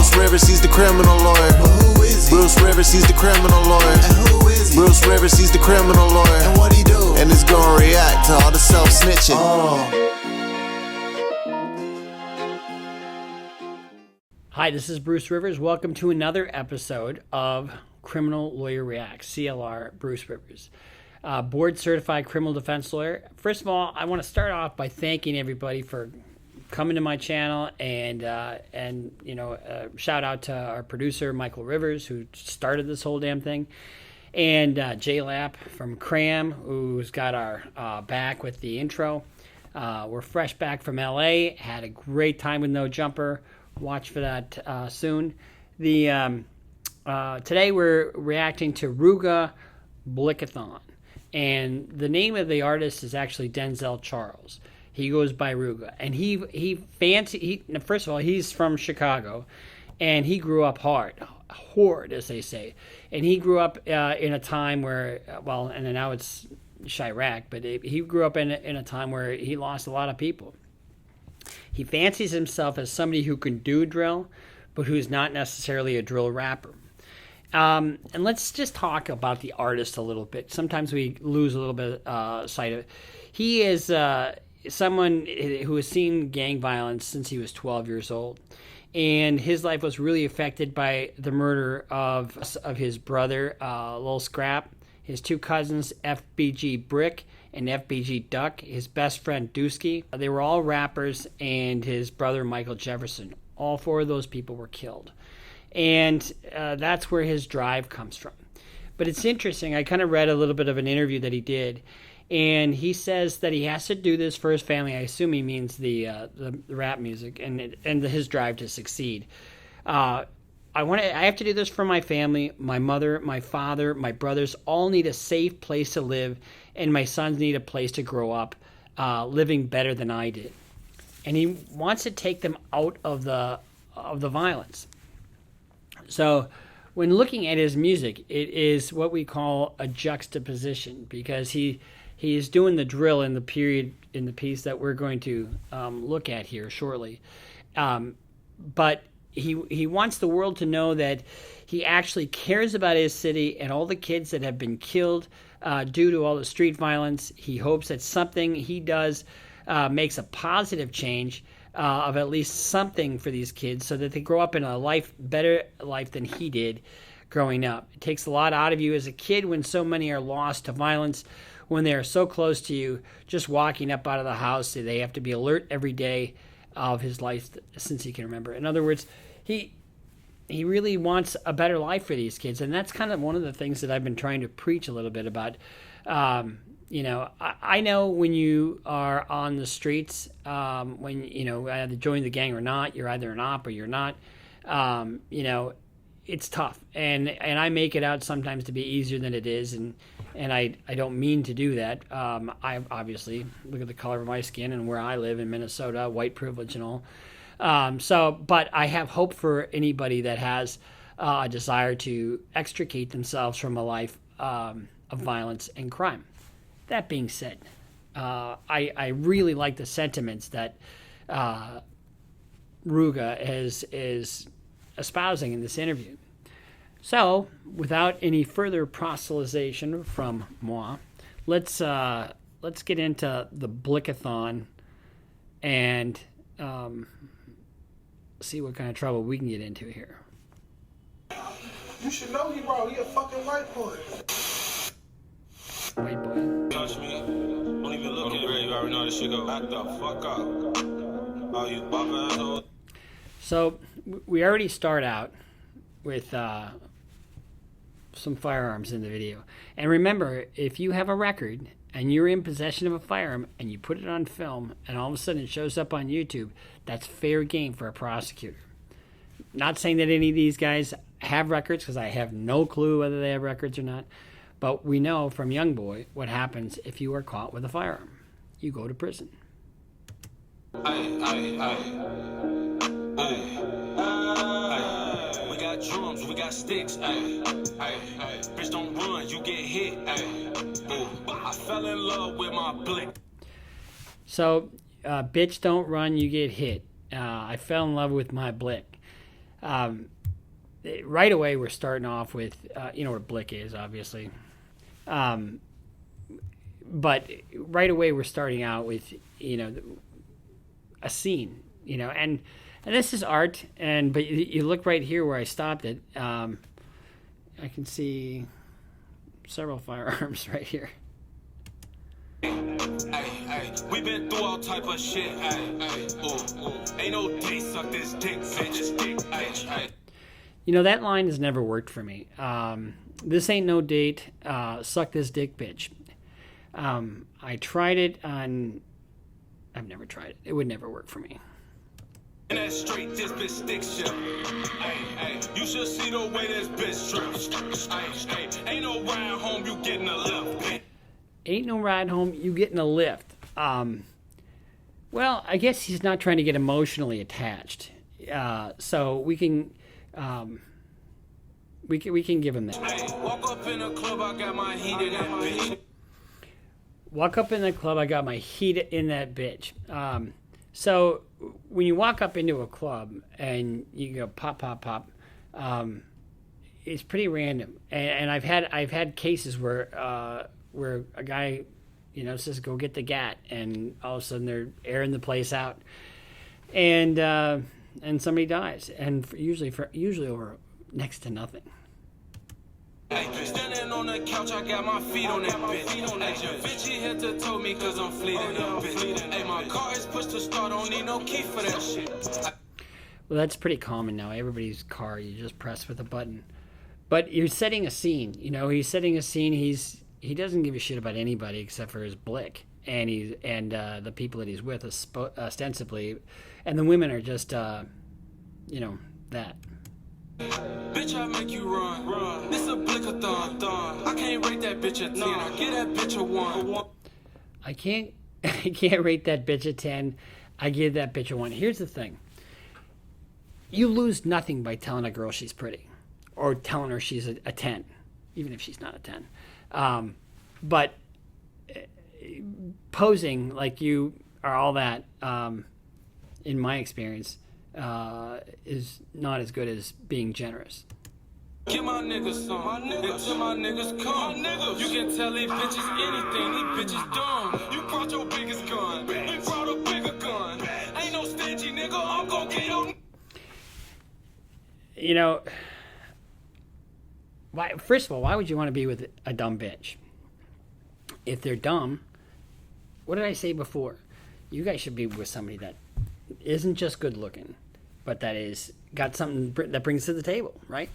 Bruce Rivers, he's the criminal lawyer. But who is he? Bruce Rivers, he's the criminal lawyer. And who is he? Bruce Rivers, he's the criminal lawyer. And what he do? And it's gonna react to all the self-snitching. Hi, this is Bruce Rivers. Welcome to another episode of Criminal Lawyer Reacts, CLR Bruce Rivers. Board certified criminal defense lawyer. First of all, I want to start off by thanking everybody for coming to my channel and shout out to our producer Michael Rivers, who started this whole damn thing, and Jay Lapp from Cram, who's got our back with the intro. We're fresh back from LA. Had a great time with No Jumper. Watch for that soon. Today we're reacting to Ruga Blickathon, and the name of the artist is actually Denzel Charles. He goes by Ruga, and first of all, he's from Chicago, and he grew up hard, as they say, and he grew up in a time where, and now it's Chirac, but he grew up in a time where he lost a lot of people. He fancies himself as somebody who can do drill, but who's not necessarily a drill rapper. And let's just talk about the artist a little bit. Sometimes we lose a little bit sight of it. He is someone who has seen gang violence since he was 12 years old. And his life was really affected by the murder of his brother, Lil Scrap, his two cousins, FBG Brick and FBG Duck, his best friend Dusky. They were all rappers, and his brother Michael Jefferson. All four of those people were killed. And that's where his drive comes from. But it's interesting. I kind of read a little bit of an interview that he did, and he says that he has to do this for his family. I assume he means the rap music and his drive to succeed. I have to do this for my family. My mother, my father, my brothers all need a safe place to live, and my sons need a place to grow up, living better than I did. And he wants to take them out of the violence. So when looking at his music, it is what we call a juxtaposition, because he is doing the drill in the piece that we're going to look at here shortly. But he wants the world to know that he actually cares about his city and all the kids that have been killed due to all the street violence. He hopes that something he does makes a positive change of at least something for these kids, so that they grow up in a better life than he did growing up. It takes a lot out of you as a kid when so many are lost to violence, when they are so close to you, just walking up out of the house. They have to be alert every day of his life since he can remember. In other words, he really wants a better life for these kids, and that's kind of one of the things that I've been trying to preach a little bit about. I know when you are on the streets, when either join the gang or not, you're either an op or you're not. It's tough, and I make it out sometimes to be easier than it is, and I don't mean to do that. I obviously look at the color of my skin and where I live in Minnesota, white privilege and all. But I have hope for anybody that has a desire to extricate themselves from a life of violence and crime. That being said, I really like the sentiments that Ruga is espousing in this interview. So, without any further proselytization from moi, let's get into the Blickathon and see what kind of trouble we can get into here. You should know he bro. He a fucking white boy. White boy. Touch me. Don't even look at me. You already know this shit go. Back the fuck up. All you bop assholes. So we already start out with some firearms in the video. And remember, if you have a record and you're in possession of a firearm and you put it on film and all of a sudden it shows up on YouTube, that's fair game for a prosecutor. Not saying that any of these guys have records, because I have no clue whether they have records or not. But we know from Youngboy what happens if you are caught with a firearm. You go to prison. We got drums, we got sticks. Bitch, don't run, you get hit. I fell in love with my blick. So, bitch, don't run, you get hit. I fell in love with my blick. Right away, we're starting off with, you know where Blick is, obviously. But right away, we're starting out with, you know, a scene, you know, and this is art, but you look right here where I stopped it. I can see several firearms right here. We been through all type of shit. Ain't no day suck this dick, bitch. You know, that line has never worked for me. This ain't no date. Suck this dick, bitch. I tried it on. I've never tried it. It would never work for me. And that straight, this bitch stick shit. You should see the way this bitch strips. Ain't no ride home, you getting a lift. Ain't no ride home, you getting a lift. Well, I guess he's not trying to get emotionally attached. So we can give him that. Walk up in the club, I got my heat in that bitch. Walk up in the club, I got my heat in that bitch. So when you walk up into a club and you go pop, pop, pop, it's pretty random. And I've had cases where a guy, you know, says go get the gat, and all of a sudden they're airing the place out, and somebody dies, and usually over next to nothing. Standing on the couch, I got my feet on that bitch. Hey, Vinci had to told me cause I'm fleeting that bitch. Hey, my car is pushed to start, don't need no key for that shit. Well, that's pretty common now. Everybody's car, you just press with a button. But you're setting a scene. You know, he's setting a scene. He doesn't give a shit about anybody except for his blick and the people that he's with, ostensibly, and the women are just, you know, that. Bitch, I make you run. This a blick-a-thon. I can't rate that bitch a 10. I give that bitch a 1. I can't rate that bitch a 10. I give that bitch a 1. Here's the thing. You lose nothing by telling a girl she's pretty or telling her she's a 10, even if she's not a 10. But posing like you are all that, in my experience, is not as good as being generous. Get my niggas some, until my niggas come. You can tell these bitches anything, these bitches dumb. You brought your biggest gun, we brought a bigger gun. Ain't no stingy nigga, I'm gon' get your... You know, first of all, why would you want to be with a dumb bitch? If they're dumb, what did I say before? You guys should be with somebody that isn't just good looking, but that is got something that brings to the table, right?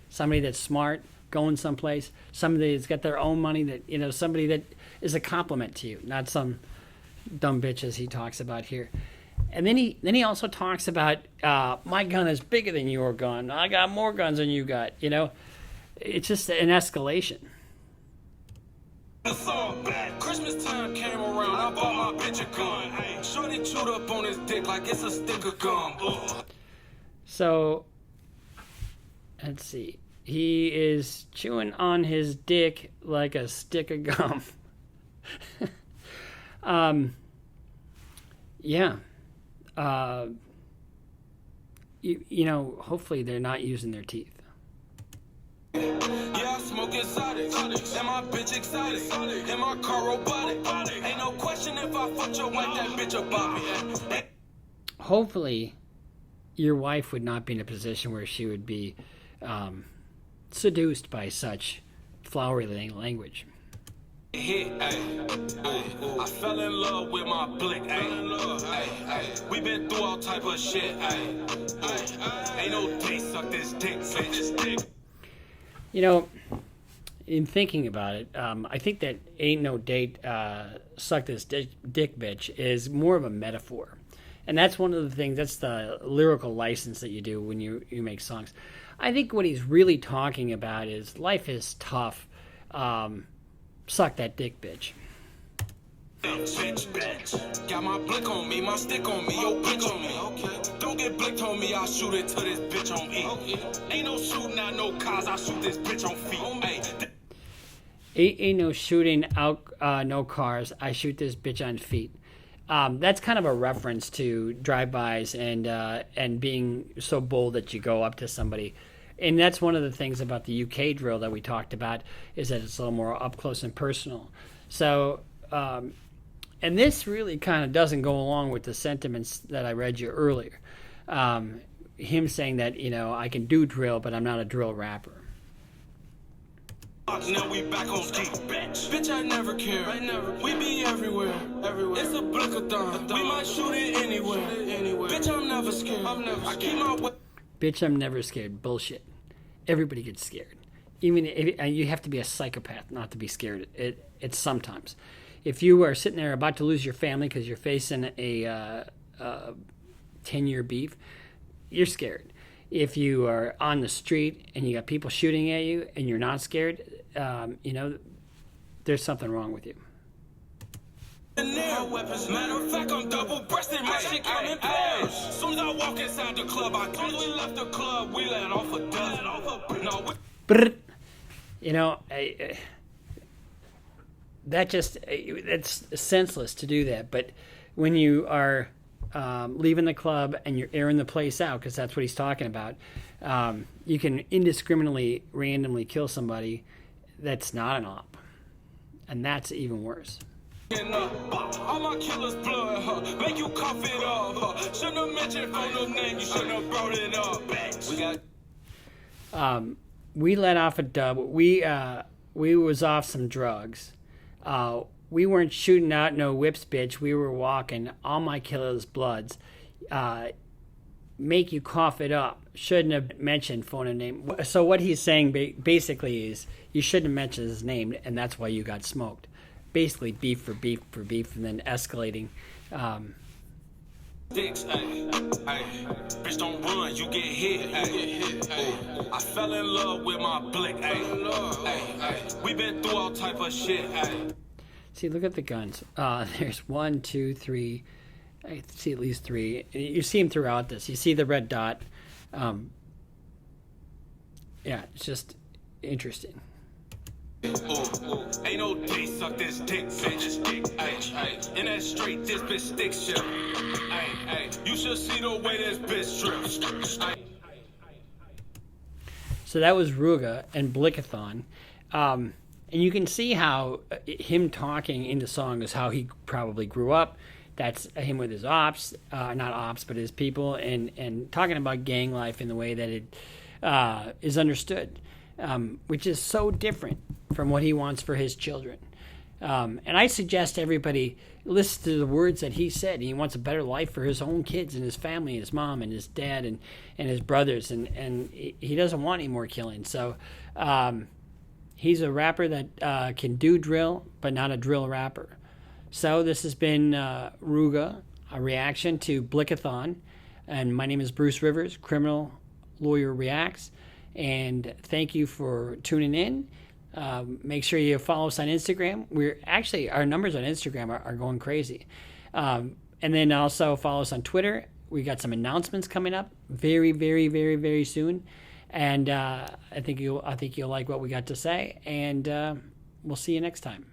Somebody that's smart, going someplace, somebody that's got their own money, that, you know, somebody that is a compliment to you, not some dumb bitch as he talks about here. And then he also talks about my gun is bigger than your gun. I got more guns than you got. You know, it's just an escalation. Christmas time came around, I bought my bitch a gun. Shorty chewed up on his dick like it's a stick of gum. So, let's see. He is chewing on his dick like a stick of gum. Yeah. You know, hopefully they're not using their teeth. Yeah, I smoke exotic, and my bitch excited, and my car robotic. Ain't no question if I fuck your wife, that bitch a Bobby. Hopefully, your wife would not be in a position where she would be seduced by such flowery language. I fell in love with my blick. We been through all type of shit. Ain't no day suck this dick, bitch. You know, in thinking about it, I think that ain't no date suck this dick bitch is more of a metaphor. And that's one of the things, that's the lyrical license that you do when you make songs. I think what he's really talking about is life is tough. Suck that dick, bitch. Bitch. Got my blick on me, my stick on me, yo bitch on me. Okay. Don't get blicked on me, I'll shoot it to this bitch on E. Okay. Ain't no shooting out no cars, I'll shoot this bitch on feet. Ain't no shooting out no cars, I shoot this bitch on feet. That's kind of a reference to drive-bys and being so bold that you go up to somebody. And that's one of the things about the UK drill that we talked about, is that it's a little more up close and personal. So, and this really kind of doesn't go along with the sentiments that I read you earlier. Him saying that, I can do drill, but I'm not a drill rapper. Now we back on ski, bitch. I never care. We be everywhere. It's a blickathon. We might shoot it anywhere. Bitch, I'm never scared. I keep my way. Bitch, I'm never scared. Bullshit. Everybody gets scared. Even if, you have to be a psychopath not to be scared. It's sometimes. If you are sitting there about to lose your family because you're facing a 10-year beef, you're scared. If you are on the street and you got people shooting at you and you're not scared, there's something wrong with you. Matter of fact, I'm double-breasted. My shit come in pairs. Soon as I walk inside the club, soon as we left the club, we let off a dust. It's senseless to do that. But when you are leaving the club and you're airing the place out, because that's what he's talking about, you can indiscriminately, randomly kill somebody that's not an op. And that's even worse. All my killers blood, make you cough it up. Shouldn't have mentioned phone no name, you shouldn't have brought it up. We let off a dub. We was off some drugs. We weren't shooting out no whips, bitch. We were walking. All my killers' bloods. Make you cough it up. Shouldn't have mentioned phone and name. So what he's saying basically is you shouldn't have mentioned his name, and that's why you got smoked. Basically beef for beef for beef, and then escalating. Dicks, bitch, don't run, you get hit. I fell in love with my blick. We been through all type of shit. See, look at the guns. There's 1, 2, 3. I see at least 3. You see them throughout this. You see the red dot. Yeah, it's just interesting. Ain't no day suck this dick, bitch. In that street, this bitch stick shit. You should see the way this bitch strips. So that was Ruga and Blickathon. And you can see how him talking in the song is how he probably grew up. That's him with his ops, not ops, but his people, and talking about gang life in the way that it is understood, which is so different from what he wants for his children. And I suggest everybody listen to the words that he said. He wants a better life for his own kids and his family, and his mom and his dad and his brothers, and he doesn't want any more killing. So he's a rapper that can do drill, but not a drill rapper. So this has been Ruga, a reaction to Blickathon, and my name is Bruce Rivers, Criminal Lawyer Reacts, and thank you for tuning in. Make sure you follow us on Instagram. Our numbers on Instagram are going crazy. And then also follow us on Twitter. We got some announcements coming up very, very, very, very soon. And I think you'll like what we got to say. And we'll see you next time.